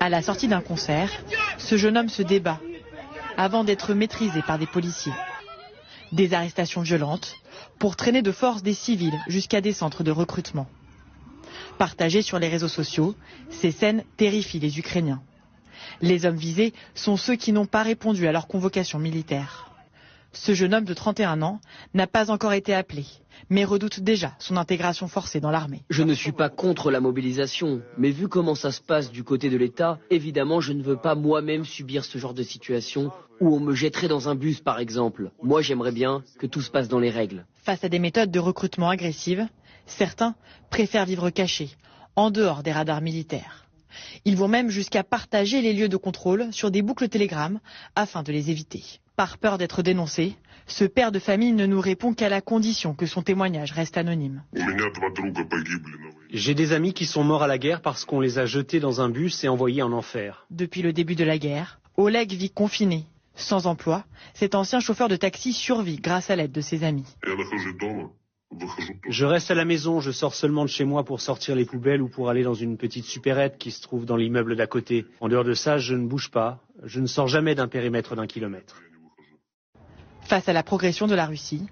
À la sortie d'un concert, ce jeune homme se débat avant d'être maîtrisé par des policiers. Des arrestations violentes pour traîner de force des civils jusqu'à des centres de recrutement. Partagées sur les réseaux sociaux, ces scènes terrifient les Ukrainiens. Les hommes visés sont ceux qui n'ont pas répondu à leur convocation militaire. Ce jeune homme de 31 ans n'a pas encore été appelé, mais redoute déjà son intégration forcée dans l'armée. Je ne suis pas contre la mobilisation, mais vu comment ça se passe du côté de l'État, évidemment je ne veux pas moi-même subir ce genre de situation où on me jetterait dans un bus par exemple. Moi j'aimerais bien que tout se passe dans les règles. Face à des méthodes de recrutement agressives, certains préfèrent vivre cachés, en dehors des radars militaires. Ils vont même jusqu'à partager les lieux de contrôle sur des boucles Telegram afin de les éviter. Par peur d'être dénoncé, ce père de famille ne nous répond qu'à la condition que son témoignage reste anonyme. J'ai des amis qui sont morts à la guerre parce qu'on les a jetés dans un bus et envoyés en enfer. Depuis le début de la guerre, Oleg vit confiné. Sans emploi, cet ancien chauffeur de taxi survit grâce à l'aide de ses amis. Je reste à la maison, je sors seulement de chez moi pour sortir les poubelles ou pour aller dans une petite supérette qui se trouve dans l'immeuble d'à côté. En dehors de ça, je ne bouge pas, je ne sors jamais d'un périmètre d'1 kilomètre. Face à la progression de la Russie,